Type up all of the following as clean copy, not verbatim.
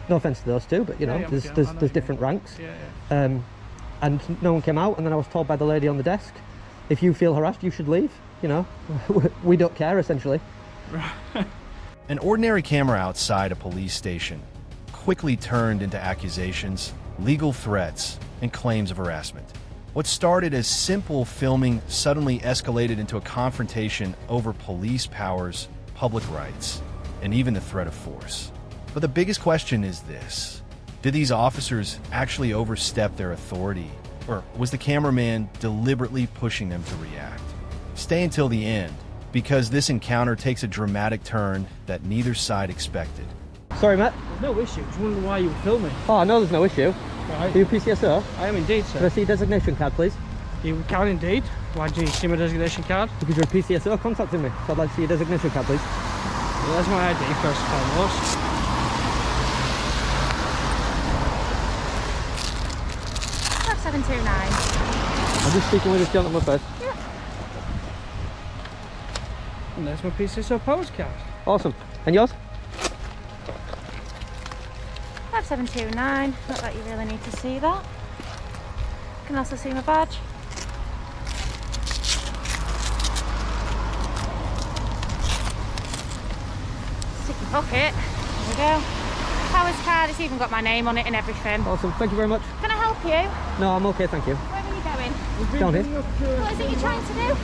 No offence to those two, but you know, there's different ranks. Yeah. And no one came out, and then I was told by the lady on the desk, if you feel harassed, you should leave. You know, we don't care, essentially. An ordinary camera outside a police station quickly turned into accusations, legal threats, and claims of harassment. What started as simple filming suddenly escalated into a confrontation over police powers, public rights, and even the threat of force. But the biggest question is this: did these officers actually overstep their authority, or was the cameraman deliberately pushing them to react? Stay until the end, because this encounter takes a dramatic turn that neither side expected. Sorry, Matt. There's no issue. Just wondering why you were filming. Oh, I know there's no issue. Right. Are you a PCSO? I am indeed, sir. Can I see your designation card, please? You can indeed. Why do you see my designation card? Because you're a PCSO contacting me, so I'd like to see your designation card, please. Well, there's my ID, first and foremost. 729. I'm just speaking with this gentleman first. Yeah. And there's my PCSO postcard. Awesome. And yours? 5729. Not that you really need to see that. You can also see my badge. Sticky pocket. There we go. Powers card. It's even got my name on it and everything. Awesome. Thank you very much. Can I help you? No, I'm okay, thank you. Where are you going? Down here. What is it you're trying to do?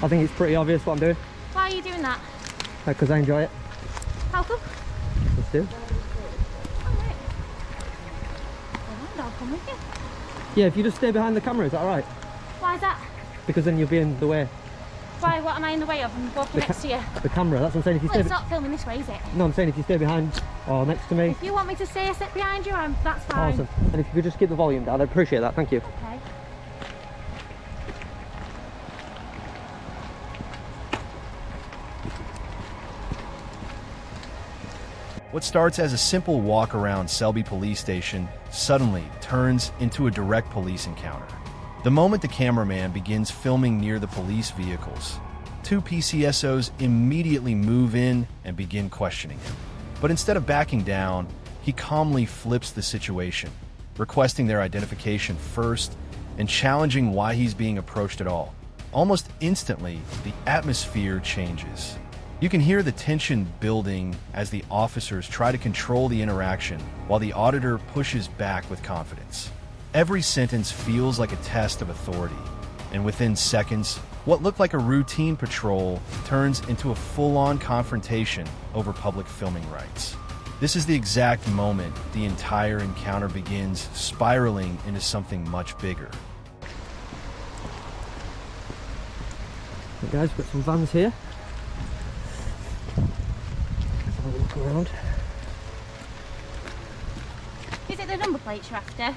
I think it's pretty obvious what I'm doing. Why are you doing that? Because I enjoy it. How come? Let's do. Alright. I'll come with you. Yeah, if you just stay behind the camera, is that alright? Why is that? Because then you'll be in the way. Why? What am I in the way of? I'm walking next to you. The camera, that's what I'm saying. If you Well, it's stay not filming this way, is it? No, I'm saying if you stay behind or next to me. If you want me to stay a step behind you, that's fine. Awesome. And if you could just keep the volume down, I'd appreciate that. Thank you. Okay. What starts as a simple walk around Selby police station suddenly turns into a direct police encounter. The moment the cameraman begins filming near the police vehicles, two PCSOs immediately move in and begin questioning him. But instead of backing down, he calmly flips the situation, requesting their identification first and challenging why he's being approached at all. Almost instantly, the atmosphere changes. You can hear the tension building as the officers try to control the interaction while the auditor pushes back with confidence. Every sentence feels like a test of authority, and within seconds, what looked like a routine patrol turns into a full-on confrontation over public filming rights. This is the exact moment the entire encounter begins spiraling into something much bigger. Hey guys, got some vans here. Let's have a look around. Is it the number plates you're after?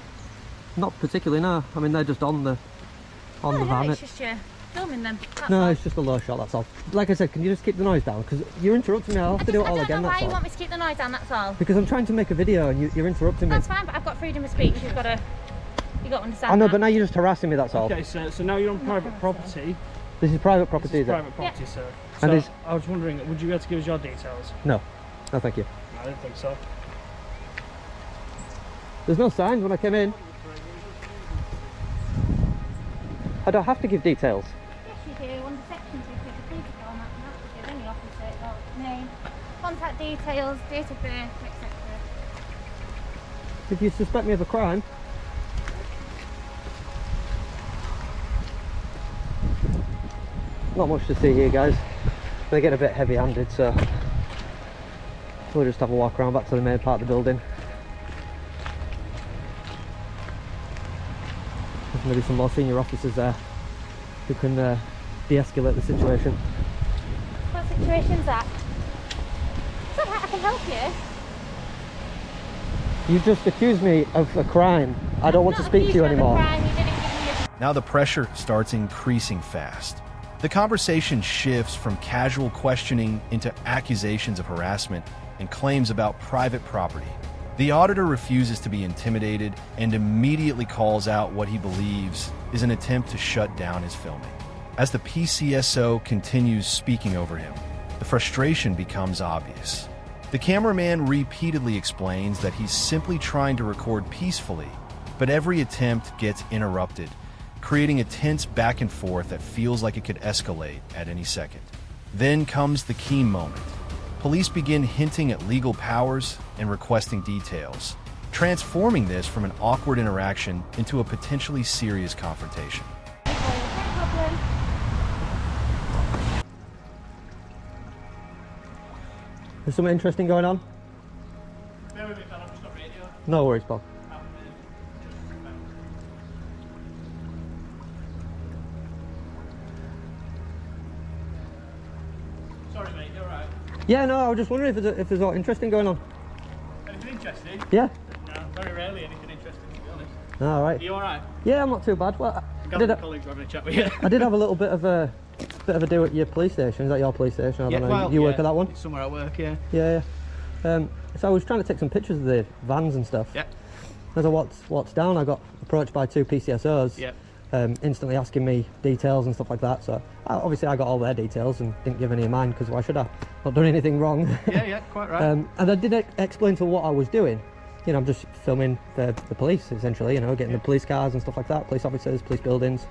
Not particularly, no. I mean, they're just on the Oh, no, van. it's just you filming them. That's No, all. it's just a low shot, that's all. Like I said, can you just keep the noise down? Because you're interrupting me, I'll have to do it all again, I don't know why that's you all. want me to keep the noise down, that's all. Because I'm trying to make a video and you're interrupting me. That's fine, but I've got freedom of speech. You got to understand I know, that. but now you're just harassing me, that's all. Okay, so now you're on private property. This is private property, This is is it? private property, sir. And So I was wondering, would you be able to give us your details? No. No, thank you. I didn't think so. There's no signs when I came in. I don't have to give details. Yes, you do. Under section 2, please format, you have to give any officer, name, contact details, date of birth, etc. If you suspect me of a crime, not much to see here, guys. They get a bit heavy-handed, so we'll just have a walk around back to the main part of the building. There's maybe some more senior officers there who can de-escalate the situation. What situation's that? It's alright, I can help you. You just accused me of a crime. I don't want to speak to you anymore. Now the pressure starts increasing fast. The conversation shifts from casual questioning into accusations of harassment and claims about private property. The auditor refuses to be intimidated and immediately calls out what he believes is an attempt to shut down his filming. As the PCSO continues speaking over him, the frustration becomes obvious. The cameraman repeatedly explains that he's simply trying to record peacefully, but every attempt gets interrupted, creating a tense back and forth that feels like it could escalate at any second. Then comes the key moment. Police begin hinting at legal powers and requesting details, transforming this from an awkward interaction into a potentially serious confrontation. No problem. There's something interesting going on? Bear with me, pal, I've just got radio. No worries, Bob. Sorry, mate, you're right. Yeah, no, I was just wondering if there's something interesting going on. Anything interesting? Yeah? No, very rarely anything interesting, to be honest. All right. Are you alright? Yeah, I'm not too bad. Well, I did, Colleagues were having a chat with you. I did have a little bit of a do at your police station. Is that your police station? I don't know. well, you work yeah, at that one? It's somewhere I work, yeah. Yeah, yeah. So I was trying to take some pictures of the vans and stuff. Yeah. As I walked down, I got approached by 2 PCSOs. Yeah. Instantly asking me details and stuff like that. So obviously I got all their details and didn't give any of mine because why should I? Not done anything wrong. Yeah, quite right. And I did explain to what I was doing. You know, I'm just filming the police essentially. You know, getting the police cars and stuff like that, police officers, police buildings.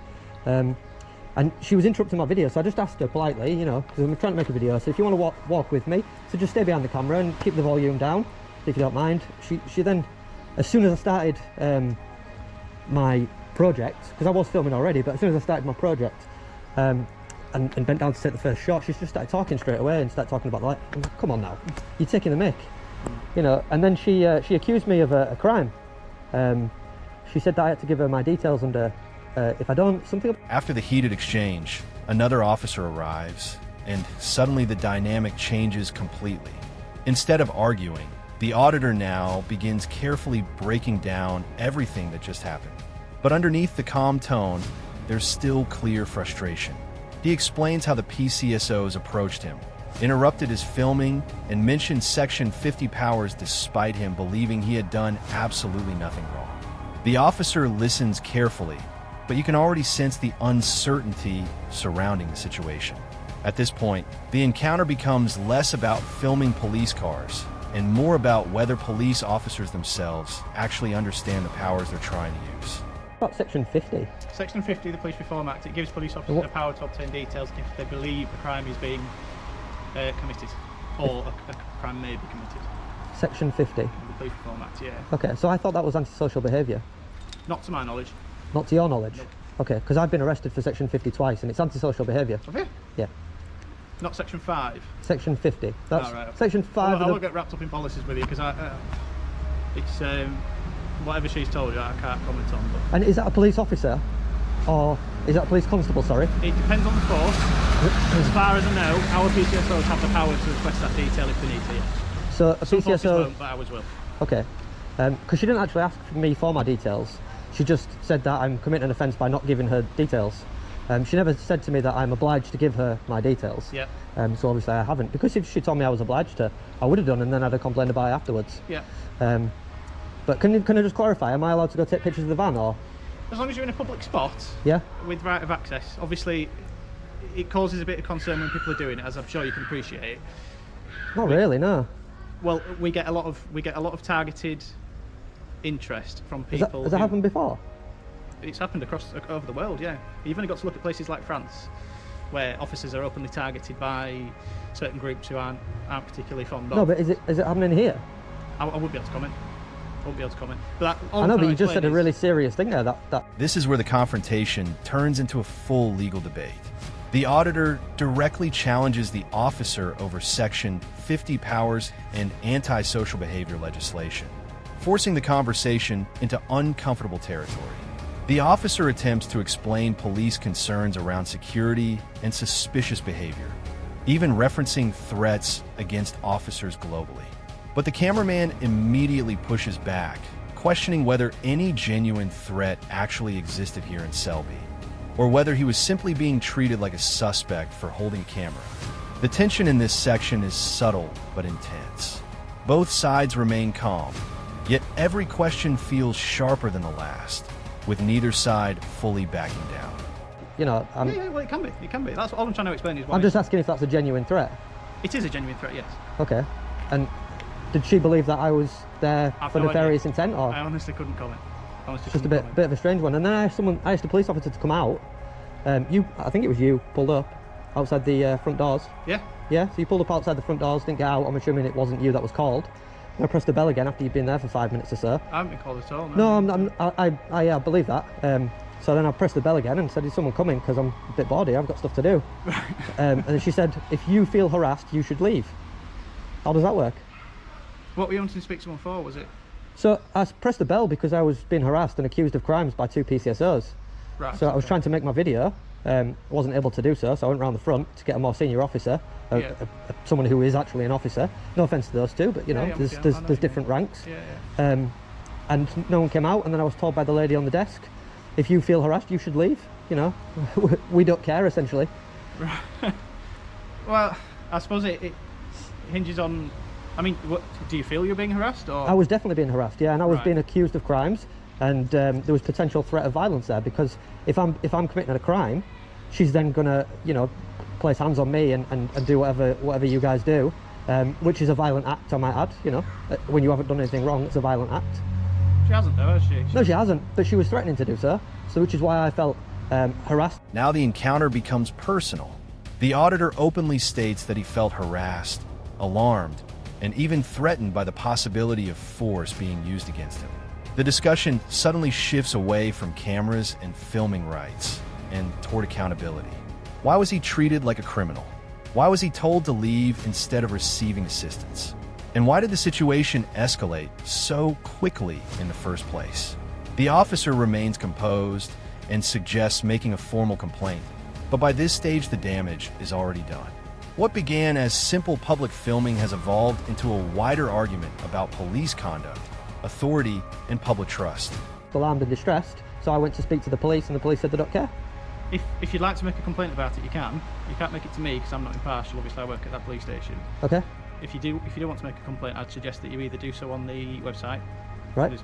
And she was interrupting my video, so I just asked her politely, you know, because I'm trying to make a video. So if you want to walk with me, so just stay behind the camera and keep the volume down, if you don't mind. She then, as soon as I started my project, because I was filming already, but as soon as I started my project and bent down to take the first shot, she just started talking straight away and started talking about like, come on now, you're taking the mick, you know. And then she accused me of a crime. She said that I had to give her my details under if I don't something. After the heated exchange, another officer arrives, and suddenly the dynamic changes completely. Instead of arguing, the auditor now begins carefully breaking down everything that just happened. But underneath the calm tone, there's still clear frustration. He explains how the PCSOs approached him, interrupted his filming, and mentioned Section 50 powers despite him believing he had done absolutely nothing wrong. The officer listens carefully, but you can already sense the uncertainty surrounding the situation. At this point, the encounter becomes less about filming police cars and more about whether police officers themselves actually understand the powers they're trying to use. About Section 50. Section 50 of the Police Reform Act, it gives police officers the power to obtain details if they believe a crime is being committed, or a crime may be committed. Section 50. The Police Reform Act, yeah. Okay, so I thought that was antisocial behaviour. Not to my knowledge. Not to your knowledge? Nope. Okay, because I've been arrested for Section 50 twice and it's antisocial behaviour. Have you? Yeah. Not Section 5? Section 50. That's right, okay. Section 5 I won't get wrapped up in policies with you because it's whatever she's told you I can't comment on. But And is that a police officer? Or is that a police constable, sorry? it depends on the force. As far as I know, our PCSOs have the power to request that detail if they need to, yes. So a Some forces PCSO... won't, but ours will. Okay. Because she didn't actually ask me for my details. She just said that I'm committing an offence by not giving her details. She never said to me that I'm obliged to give her my details. Yeah. So obviously I haven't. Because if she told me I was obliged to, I would have done and then I'd have complained about it afterwards. Yeah. But can I just clarify, am I allowed to go take pictures of the van or? As long as you're in a public spot, Yeah? with right of access. Obviously, it causes a bit of concern when people are doing it, as I'm sure you can appreciate. Not really, no. Well, we get a lot of targeted interest from people. Has that happened before? It's happened over the world, yeah. You've only got to look at places like France, where officers are openly targeted by certain groups who aren't particularly fond of. No, but is it happening here? I wouldn't be able to comment. But I know, but you just said a really serious thing there. This is where the confrontation turns into a full legal debate. The auditor directly challenges the officer over Section 50 powers and antisocial behavior legislation, forcing the conversation into uncomfortable territory. The officer attempts to explain police concerns around security and suspicious behavior, even referencing threats against officers globally. But the cameraman immediately pushes back, questioning whether any genuine threat actually existed here in Selby, or whether he was simply being treated like a suspect for holding a camera. The tension in this section is subtle but intense. Both sides remain calm, yet every question feels sharper than the last, with neither side fully backing down. You know, well, it can be. It can be. That's all I'm trying to explain. Is I'm just asking if that's a genuine threat. It is a genuine threat, yes. Okay. And did she believe that I was there I've for no nefarious idea. intent, or I honestly couldn't comment. Honestly, just a couldn't bit of a strange one? And then I asked the police officer to come out. I think it was you, pulled up outside the front doors. Yeah. Yeah, so you pulled up outside the front doors, didn't get out. I'm assuming it wasn't you that was called. And I pressed the bell again after you'd been there for 5 minutes or so. I haven't been called at all. No, I believe that. So then I pressed the bell again and said, is someone coming? Because I'm a bit bored here, I've got stuff to do. And then she said, if you feel harassed, you should leave. How does that work? What were you wanting to speak to someone for, was it? So I pressed the bell because I was being harassed and accused of crimes by 2 PCSOs. Right. So I was trying to make my video, wasn't able to do so, so I went round the front to get a more senior officer, someone who is actually an officer. No offence to those two, but you know, there's different ranks. Yeah. And no one came out, and then I was told by the lady on the desk, if you feel harassed, you should leave. You know, we don't care, essentially. Right. Well, I suppose it hinges on. I mean, do you feel you're being harassed? Or? I was definitely being harassed, yeah, and I was being accused of crimes, and there was potential threat of violence there, because if I'm committing a crime, she's then gonna, you know, place hands on me and do whatever you guys do, which is a violent act, I might add. You know, when you haven't done anything wrong, it's a violent act. She hasn't, though, has she? No, she hasn't, but she was threatening to do so, which is why I felt harassed. Now the encounter becomes personal. The auditor openly states that he felt harassed, alarmed, and even threatened by the possibility of force being used against him. The discussion suddenly shifts away from cameras and filming rights and toward accountability. Why was he treated like a criminal? Why was he told to leave instead of receiving assistance? And why did the situation escalate so quickly in the first place? The officer remains composed and suggests making a formal complaint, but by this stage the damage is already done. What began as simple public filming has evolved into a wider argument about police conduct, authority, and public trust. Alarmed and distressed, so I went to speak to the police, and the police said they don't care. If you'd like to make a complaint about it, you can. You can't make it to me because I'm not impartial. Obviously, I work at that police station. Okay. If you do want to make a complaint, I'd suggest that you either do so on the website. Right. You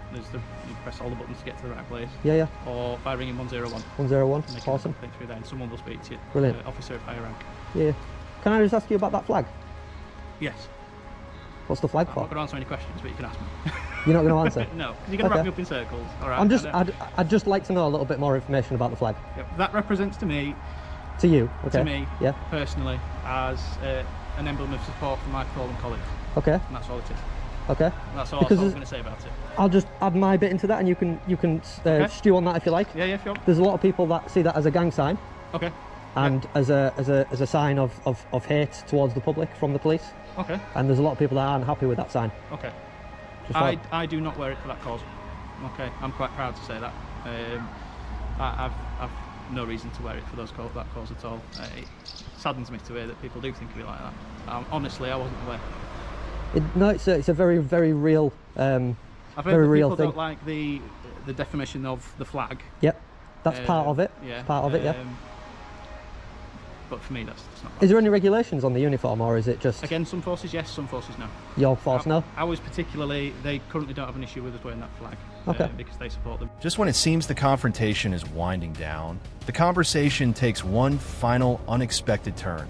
press all the buttons to get to the right place. Yeah. Or by ringing 101. 101. Make Awesome. a complaint through there, and someone will speak to you. Brilliant. Officer of higher rank. Yeah. Can I just ask you about that flag? Yes. What's the flag I'm for? not going to answer any questions, but you can ask me. You're not going to answer? No, because you're going to wrap me up in circles. All right. I'd just like to know a little bit more information about the flag. Yep. That represents to me, To you? Okay. to me, Yeah. personally, as an emblem of support for my fallen colleagues. Okay. And that's all it is. Okay. And that's all I was going to say about it. I'll just add my bit into that, and you can stew on that if you like. Yeah, if you want. There's a lot of people that see that as a gang sign, Okay. and as a sign of hate towards the public from the police. Okay. And there's a lot of people that aren't happy with that sign. Okay. Just like- I do not wear it for that cause. Okay. I'm quite proud to say that. I've no reason to wear it for that cause at all. It saddens me to hear that people do think of it like that. Honestly, I wasn't aware. No, it's a very, very real, I've heard very that real people thing. don't like the definition of the flag. Yep, that's part of it. Yeah. It's part of it. Yeah. But for me, that's not. Is there any regulations on the uniform, or is it just Again, some forces yes, some forces no. your force? No. Ours particularly, they currently don't have an issue with us wearing that flag. Okay. Because they support them. Just when it seems the confrontation is winding down, the conversation takes one final unexpected turn: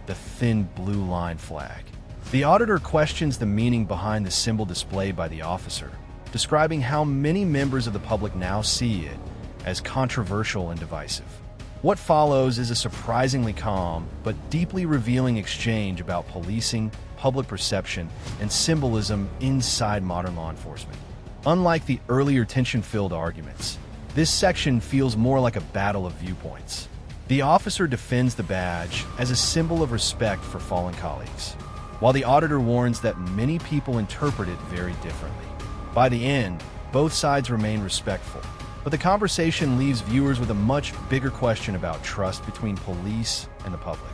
the thin blue line flag. The auditor questions the meaning behind the symbol displayed by the officer, describing how many members of the public now see it as controversial and divisive. What follows is a surprisingly calm but deeply revealing exchange about policing, public perception, and symbolism inside modern law enforcement. Unlike the earlier tension-filled arguments, this section feels more like a battle of viewpoints. The officer defends the badge as a symbol of respect for fallen colleagues, while the auditor warns that many people interpret it very differently. By the end, both sides remain respectful, but the conversation leaves viewers with a much bigger question about trust between police and the public.